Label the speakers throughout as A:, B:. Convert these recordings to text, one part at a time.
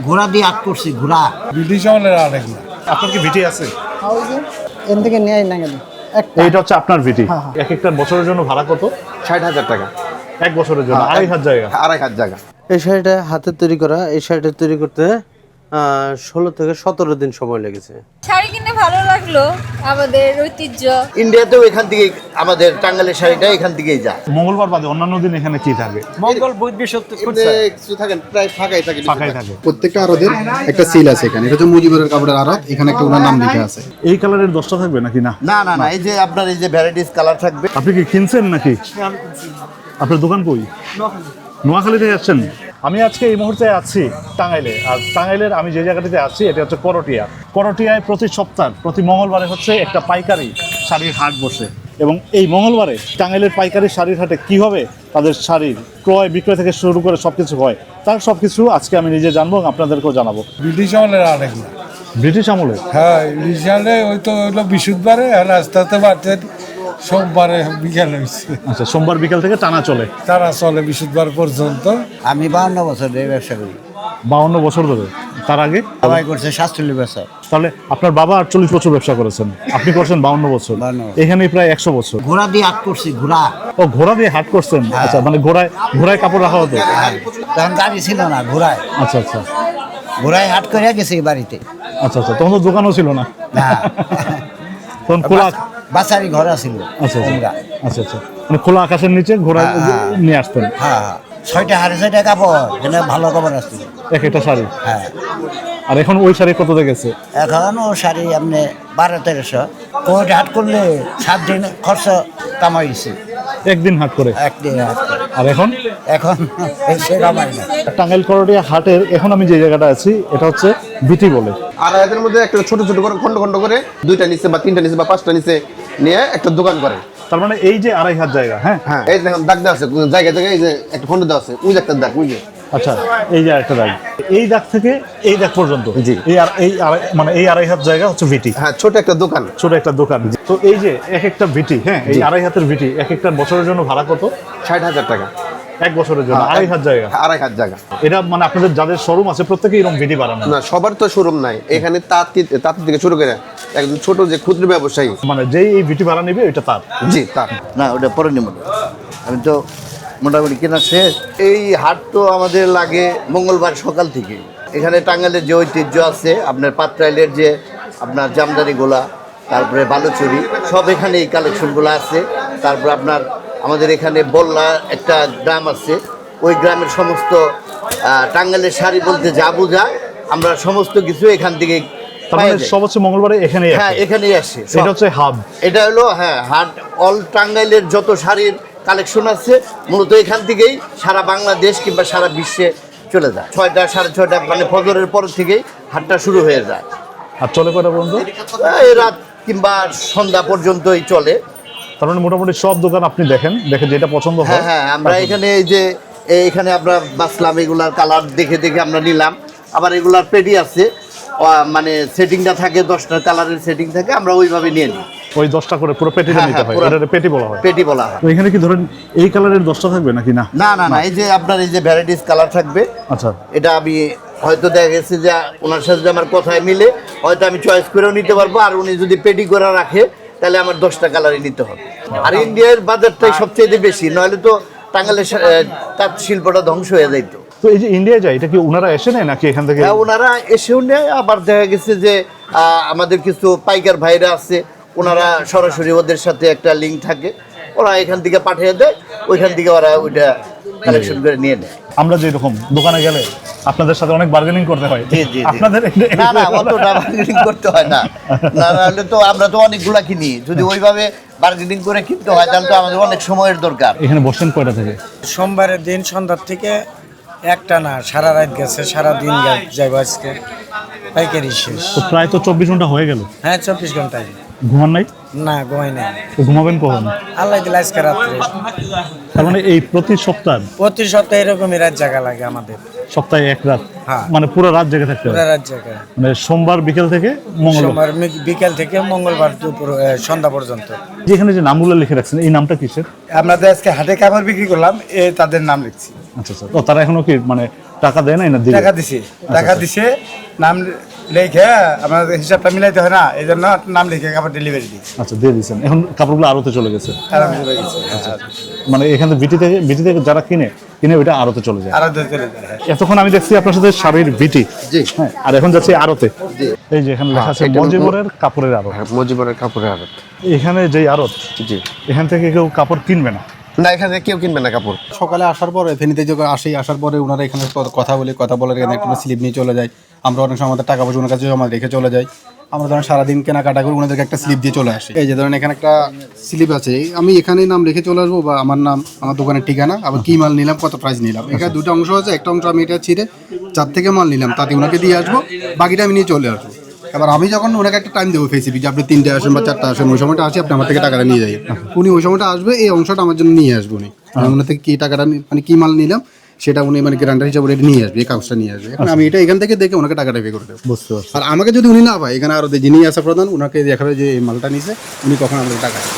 A: ঘোড়া দিয়ে আট করছি ঘোড়া।
B: ব্রিটিশ আমলের আট এগুলো।
C: আপনার কি ভিটি আছে?
A: এখান থেকে নিয়ে না গেল একটা।
C: এইটা হচ্ছে আপনার ভিটি।
A: হ্যাঁ, হ্যাঁ।
C: এক একটার বছরের জন্য ভাড়া কত?
D: 60,000 টাকা।
C: এক বছরের জন্য 2,500 জায়গা।
D: 2,500 জায়গা।
E: এই শাড়িটা হাতে তৈরি করা, এই শাড়িটা তৈরি করতে 16 থেকে 17 দিন সময় লেগেছে।
F: শাড়ি কিনে ভালো লাগলো, আমাদের ঐতিহ্য।
D: ইন্ডিয়াতেও এখান থেকে আমাদের টাঙ্গাইলের শাড়িটা এখান থেকেই যায়।
C: মঙ্গলবার বাদে অন্যান্য দিন এখানে কি থাকে?
A: মঙ্গল বুধ বৃহস্পতি
D: কিছু থাকেন প্রায় ফাঁকাই থাকে।
C: ফাঁকাই থাকে।
G: প্রত্যেকটা আড়তের একটা সিল আছে এখানে। এটা হচ্ছে মুজিবুরের কাপড়ের আড়ত, এখানে একটা ওনার নাম লেখা আছে।
C: এই কালারের 10টা থাকবে নাকি? না
D: না না না, এই যে আপনার এই যে ভ্যারাইটিস কালার থাকবে।
C: আপনি কি কিনছেন নাকি? আপনার দোকান কই? নোয়াখালী থেকে আসছেন? আমি আজকে এই মুহূর্তে আছি টাঙ্গাইলে। আর টাঙ্গাইলের আমি যে জায়গাটিতে আছি এটা হচ্ছে করটিয়া। করটিয়ায় প্রতি সপ্তাহ প্রতি মঙ্গলবারে হচ্ছে একটা পাইকারি শাড়ির হাট বসে, এবং এই মঙ্গলবারে টাঙ্গাইলের পাইকারি শাড়ির হাটে কীভাবে তাদের শাড়ির ক্রয় বিক্রয় থেকে শুরু করে সব কিছু হয়, তার সব কিছু আজকে আমি নিজে জানবো, আপনাদেরকেও জানাবো।
B: ব্রিটিশ আমলের আট এগুলো।
C: ব্রিটিশ আমলে?
B: হ্যাঁ, ব্রিটিশ আমলে ওই তো হইলো বৃহস্পতিবারে, এখন আস্তে আস্তে বাড়তে সোমবারে বিকেল হয়েছে।
C: আচ্ছা, সোমবার বিকেল থেকে টানা চলে?
B: তারা চলে বৃহস্পতিবার পর্যন্ত।
A: আমি 52 বছর ধরে ব্যবসা করি।
C: 52 বছর ধরে? তার আগে?
A: সবাই করছে 47 বছর।
C: তাহলে আপনার বাবা 48 বছর ব্যবসা করেছেন, আপনি করছেন 52 বছর।
A: 52
C: এখানে প্রায় 100 বছর।
A: ঘোড়া দিয়ে আট করছি ঘোড়া।
C: ও, ঘোড়া দিয়ে হাট করছেন? আচ্ছা, মানে ঘোড়ায় কাপড় রাখা হতো?
A: তখন গাড়ি ছিল না, ঘোড়ায়
C: আচ্ছা আচ্ছা
A: ঘোড়ায় হাট করে গেছি বাড়িতে।
C: আচ্ছা আচ্ছা, তখন তো দোকানও ছিল না?
A: না,
C: তখন খোলা?
A: বাসারি ঘোড়া ছিল।
C: আচ্ছা
A: আমরা।
C: আচ্ছা আচ্ছা, মানে খোলা আকাশের নিচে ঘোড়া নিয়ে আসতেন?
A: হ্যাঁ, 6টা 6.5 কাপড়, এখানে ভালো কাপড় আসছিল
C: এক একটা শাড়ি?
A: হ্যাঁ।
C: আর এখন ওই শাড়ি কত গেছে?
A: এখন ও শাড়ি আপনি 1200-1300। কোর্টে হাট করলে 7 দিন খরচ কামাইছে
C: একদিন হাট করে?
A: একদিন হাট করে।
C: আর এখন?
A: এখন সে কামাই না।
C: টাঙ্গাইল করটিয়া হাটের এখন আমি যে জায়গাটা আছি এটা হচ্ছে বিটি বলে।
D: আর এদের মধ্যে একটা ছোট ছোট করে খন্ড খন্ড করে 2টা নিচে বা 3টা নিচে বা 5টা নিচে নিয়ে একটা দোকান করে।
C: তার মানে এই যে 2,500 জায়গা, হ্যাঁ
D: হ্যাঁ, এই দেখুন দাগ দেওয়া আছে জায়গায় জায়গায়, এই যে একটা খন্ড দেওয়া আছে, ওই যে একটা দাগ, ওই যে।
C: আচ্ছা, এই যে একটা দাগ, এই দাগ থেকে এই দাগ পর্যন্ত?
D: জি।
C: মানে এই 2,500 জায়গা হচ্ছে ভিটি।
D: হ্যাঁ, ছোট একটা দোকান।
C: ছোট একটা দোকান। তো এই যে এক একটা ভিটি, হ্যাঁ, এই 2,500 ভিটি, এক একটার বছরের জন্য ভাড়া কত?
D: 60,000 টাকা।
C: এক বছরের জন্য 2,500 জায়গা?
D: 2,500 জায়গা।
C: এটা মানে আপনাদের যাদের শোরুম আছে প্রত্যেকেই এরকম ভিটি বানানো?
D: না, সবার তো শোরুম নাই এখানে। তাঁত থেকে শুরু করে একদম ছোট যে ক্ষুদ্র ব্যবসায়ী,
C: মানে যেই এই ভিটি ভাড়া নেবে ওইটা তার?
D: জি, তার।
A: না, ওটা পরে নেব। আমি তো মোটামুটি কেনা শেষ।
D: এই হাট তো আমাদের লাগে মঙ্গলবার সকাল থেকে। এখানে টাঙ্গাইলের যে ঐতিহ্য আছে, আপনার পাত্রাইলের যে আপনার জামদানি গোলা, তারপরে বালুচুরি, সব এখানে এই কালেকশনগুলো আছে। তারপর আপনার আমাদের এখানে বল্লা একটা গ্রাম আছে, ওই গ্রামের সমস্ত টাঙ্গাইলের শাড়ি বলতে যা বোঝায় আমরা সমস্ত কিছু এখান থেকে।
C: তার মানে সব হচ্ছে মঙ্গলবারে এখানেই?
D: হ্যাঁ, এখানেই আসে।
C: এটা হচ্ছে হাব? এটা
D: হলো, হ্যাঁ, হাট। অল টাঙ্গাইলের যত শাড়ির কালেকশন আছে মূলত এখান থেকেই সারা বাংলাদেশ কিংবা সারা বিশ্বে চলে যায়। 6টা 6:30 মানে ফজরের পর থেকেই হাটটা শুরু হয়ে যায়।
C: আর চলে কটা পর্যন্ত?
D: এই রাত কিংবা সন্ধ্যা পর্যন্তই চলে।
C: তার মানে মোটামুটি সব দোকান আপনি দেখেন যেটা পছন্দ হয়?
D: হ্যাঁ হ্যাঁ, আমরা এখানে এই যে এখানে আমরা বাসলাম, এগুলার কালার দেখে দেখে আমরা নিলাম। আবার এগুলার পেটি আছে, মানে সেটিংটা থাকে 10টা কালারের সেটিং থাকে, আমরা ওইভাবে নিয়ে নিই।
C: ওই 10টা করে পুরো পেটিটা নিতে হয়? এটা পেটি বলা হয়?
D: পেটি বলা হয়।
C: তো এখানে কি ধরেন এই কালারের 10টা থাকবে নাকি? না
D: না না না, এই যে আপনার এই যে ভ্যারাইটিস কালার থাকবে।
C: আচ্ছা,
D: এটা আমি হয়তো দেখা গেছে যে ওনার সাথে যে আমার কথায় মিলে হয়তো আমি চয়েস করেও নিতে পারবো। আর উনি যদি পেটি করে রাখে তাহলে আমার 10টা কালারই নিতে হবে। আর ইন্ডিয়ার বাজারটাই সবচেয়ে বেশি, নইলে তো টাঙ্গাইলের তাঁত শিল্পটা ধ্বংস হয়ে যাইত।
C: তো এই যে ইন্ডিয়া যায়, এটা কি ওনারা এসে নেয় নাকি এখান থেকে?
D: হ্যাঁ, ওনারা এসেও নেয়। আবার দেখা গেছে যে আমাদের কিছু পাইকার ভাইরা আছে, ওনারা সরাসরি ওদের সাথে একটা লিঙ্ক থাকে, ওরা এখান থেকে পাঠিয়ে দেয়, ওইখান থেকে ওরা ওইটা কালেকশন করে নিয়ে নেয়।
C: আমরা যেরকম দোকানে গেলে আপনাদের সাথে অনেক বার্গেনিং করতে হয়,
D: জি জি।
C: আপনাদের
D: না না, অতটা বার্গেনিং করতে হয় না। নাহলে তো আমরা তো অনেকগুলা কিনি, যদি ওইভাবে বার্গেনিং করে কিনতে হয় তাহলে তো আমাদের অনেক সময়ের দরকার।
C: এখানে বসেন কয়টা থেকে?
H: সোমবারের দিন সন্ধ্যার থেকে একটা না, সারা রাত গেছে, সারা দিন যাইব আজকে, পাইকারি শেষ।
C: তো প্রায় তো 24 ঘন্টা হয়ে গেল।
H: হ্যাঁ, 24 ঘন্টায়।
C: ঘুমান নাই?
H: না, ঘুমাই নাই।
C: তো ঘুমাবেন কখন?
H: আল্লাহ দিলে আজকে রাত্রে।
C: তার মানে এই প্রতি
H: সপ্তাহে এরকমই রাত জায়গা লাগে আমাদের।
C: সপ্তাহে এক রাত?
H: হ্যাঁ।
C: মানে পুরো রাত জেগে থাকতে
H: পুরো
C: হয়?
H: রাত জায়গা,
C: মানে সোমবার বিকেল থেকে
H: সোমবার বিকেল থেকে মঙ্গলবার দুপুর সন্ধ্যা পর্যন্ত।
C: যেখানে যে নামগুলো লিখে রাখছেন, এই নামটা কিসের?
B: আমরা আজকে হাটে কাপড় বিক্রি করলাম, তাদের নাম লিখছি।
C: আচ্ছা আচ্ছা। তো তারা এখনো কি মানে টাকা দেয় নাই না দিলে?
H: টাকা দিছে নাম লিখে আমাদের হিসাবটা মিলাইতে হয় না, এই জন্য নাম লিখে কাপড় ডেলিভারি দিই।
C: আচ্ছা দিয়ে দিচ্ছেন, এখন কাপড়গুলো আড়তে চলে গেছে।
H: আরামে চলে গেছে।
C: মানে এখানে বিটি থেকে যারা কিনে ওইটা আড়তে চলে যায়।
H: আরামে চলে যায়, হ্যাঁ।
C: এতক্ষণ আমি দেখছি আপনার সাথে শাড়ির বিটি,
G: জি।
C: হ্যাঁ, আর এখন যাচ্ছে আড়তে। এই যে এখানে লেখা আছে মজিবরের কাপড়ের আড়ত।
I: মজিবরের কাপড়ের আড়ত।
C: এখানে যেই আড়ত,
I: জি।
C: এখান থেকে কেউ কাপড় কিনবে না?
I: না, এখানে কেউ কিনবে না কাপড়।
G: সকালে আসার পরে ফেনীতে যখন আসার পরে ওনারা এখানে কথা বলে এখানে একটা স্লিপ নিয়ে চলে যায়। আমরা অনেক সময় আমাদের টাকা পয়সা ওনার কাছে জমা রেখে চলে যাই। আমরা ধরেন সারাদিন কেনাকাটা করে ওনাদেরকে একটা স্লিপ দিয়ে চলে আসি। এই যে ধরেন এখানে একটা স্লিপ আছে, আমি এখানে নাম রেখে চলে আসবো, বা আমার নাম, আমার দোকানের ঠিকানা, আবার কি মাল নিলাম, কত প্রাইস নিলাম। এখানে দুটো অংশ আছে, একটা অংশ আমি এটা ছিঁড়ে যার থেকে মাল নিলাম তাতে ওনাকে দিয়ে আসবো, বাকিটা আমি নিয়ে চলে আসবো। এবার আমি যখন ওনাকে একটা টাইম দেবো ফেসিবি যে আপনি 3টে আসেন বা 4টা আসেন, ওই সময়টা আসি আপনি আমার থেকে টাকাটা নিয়ে যাই। উনি ওই সময়টা আসবে, এই অংশটা আমার জন্য নিয়ে আসবো উনি। ওনার থেকে কি টাকাটা মানে কি মাল নিলাম সেটা উনি মানে গ্যারান্টার হিসাবে এটা নিয়ে আসবে, এই কাগজটা নিয়ে আসবে। এখন আমি এটা এখান থেকে দেখে ওনাকে টাকাটা পে করে দেবো।
C: বুঝতে পারছি।
G: আর আমাকে যদি উনি না পায়, এখানে আরো যিনি আসা প্রধান ওনাকে দেখাবে যে এই মালটা নিছে, উনি কখন আমাদের টাকা দেবে।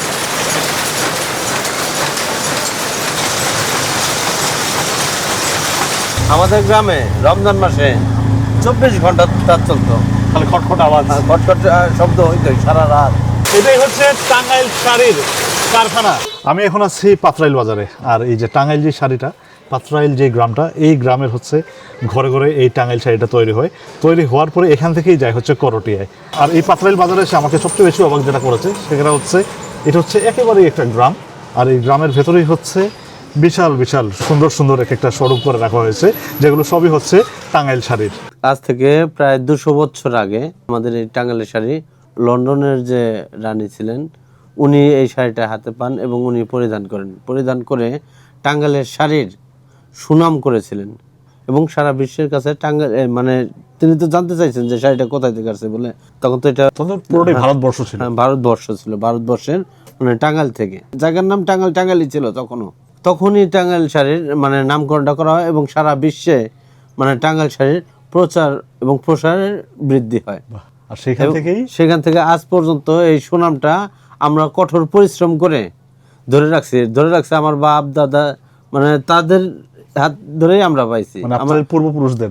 E: আমাদের গ্রামে রমজান মাসে 24 ঘন্টা তার চলতো,
C: তাহলে খটখট আওয়াজ,
E: খটখট শব্দ হইতো সারা রাত।
C: এটাই হচ্ছে টাঙ্গাইল শাড়ির কারখানা। আমি এখন আছি পাতরাইল বাজারে, আর এই যে টাঙ্গাইল যে শাড়িটা, পাতরাইল যে গ্রামটা, এই গ্রামের হচ্ছে ঘরে ঘরে এই টাঙ্গাইল শাড়িটা তৈরি হওয়ার পরে এখান থেকেই যায় হচ্ছে করটিয়ায়। আর এই পাতরাইল বাজারে এসে আমাকে সবচেয়ে বেশি অবাক যেটা করেছে সেটা হচ্ছে এটা হচ্ছে একেবারেই একটা গ্রাম, আর এই গ্রামের ভেতরেই হচ্ছে বিশাল বিশাল সুন্দর সুন্দর এক একটা সড়ক করে রাখা হয়েছে, যেগুলো সবই হচ্ছে টাঙ্গাইল শাড়ির।
E: আজ থেকে প্রায় 200 বছর আগে আমাদের এই টাঙ্গাইলের শাড়ি লন্ডনের যে রানী ছিলেন উনি এই শাড়িটা হাতে পান এবং উনি পরিধান করে টাঙ্গাইলের শাড়ির সুনাম করেছিলেন এবং সারা বিশ্বের কাছে টাঙ্গাইল মানে তিনি তো জানতে চাইছেন যে শাড়িটা কোথায় থেকে আসছে বলে। তখন তো এটা
C: পুরোটাই ভারতবর্ষ ছিল।
E: ভারতবর্ষ ছিল, ভারতবর্ষের মানে টাঙ্গাইল থেকে। জায়গার নাম টাঙ্গাইলই ছিল তখনই টাঙ্গাইল শাড়ির মানে নামকরণটা করা হয় এবং সারা বিশ্বে মানে টাঙ্গাইল শাড়ির প্রচার এবং প্রসারের বৃদ্ধি হয়।
C: আর সেখান থেকে
E: আজ পর্যন্ত এই সুনামটা আমরা কঠোর পরিশ্রম করে ধরে রাখছি আমার বাপ দাদা মানে তাদের হাত ধরেই আমরা পাইছি।
C: আমাদের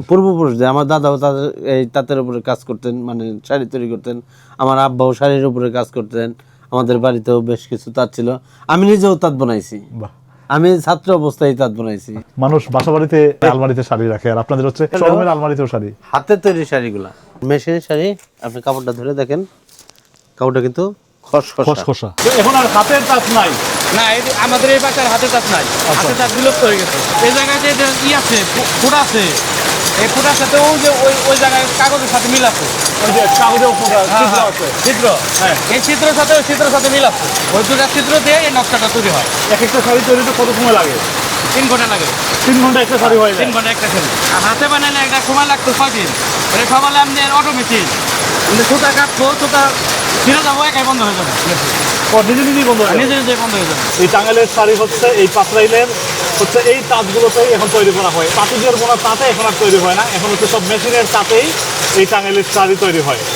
C: পূর্বপুরুষদের
E: আমার দাদাও তাদের এই তাঁতের উপরে কাজ করতেন, মানে শাড়ি তৈরি করতেন। আমার আব্বাও শাড়ির উপরে কাজ করতেন। আমাদের বাড়িতেও বেশ কিছু তাঁত ছিল। আমি নিজেও তাঁত বানাইছি, আমি ছাত্র অবস্থায় তাঁত বানাইছি।
C: মানুষ বাসা বাড়িতে আলমারিতে শাড়ি রাখে, আর আপনাদের হচ্ছে শোরুমের আলমারিতেও শাড়ি,
E: হাতে তৈরি শাড়িগুলা। মেশিনের শাড়ি আপনি কাপড়টা ধরে দেখেন, কাপড়টা কিন্তু খসখসা।
C: এখন আর হাতের তাঁত নাই
J: না, আমাদের এই বাচ্চার হাতের তাঁত নাই, হাতের তাঁত বিলুপ্ত হয়ে গেছে। এই জায়গায় যে আছে ফুট আছে, এই ফুটার সাথে ওই জায়গায় কাগজের সাথে মিল আছে,
C: ওই যে কাগজেও
J: ছিদ্র, এই ছিদ্রের সাথে ওই ছিদ্রের সাথে মিল আছে। ওই দুটা ছিদ্র দিয়ে এই নকশাটা তৈরি হয়।
C: এক একটা শাড়ি তৈরিতে কত সময় লাগে?
J: 3 ঘন্টা লাগে।
C: 3 ঘন্টা একটা শাড়ি হয়?
J: 3 ঘন্টা একটা শাড়ি। আর হাতে বানালে একটা সময় লাগতো 6 দিন। সবাই আপনি অটো মেশিন সুতা কাটবো, সুতা ছিঁড়ে যাবো, একাই বন্ধ হয়ে যাবে।
C: নিজেই বন্ধ হয়ে
J: যাবে।
C: এই টাঙ্গাইলের শাড়ি হচ্ছে এই পাতরাইলের হচ্ছে এই তাঁতগুলোতেই এখন তৈরি করা হয়। পাতুজের বোনা তাঁতে এখন আর তৈরি হয় না, এখন হচ্ছে সব মেশিনের তাঁতেই এই টাঙ্গাইলের শাড়ি তৈরি হয়।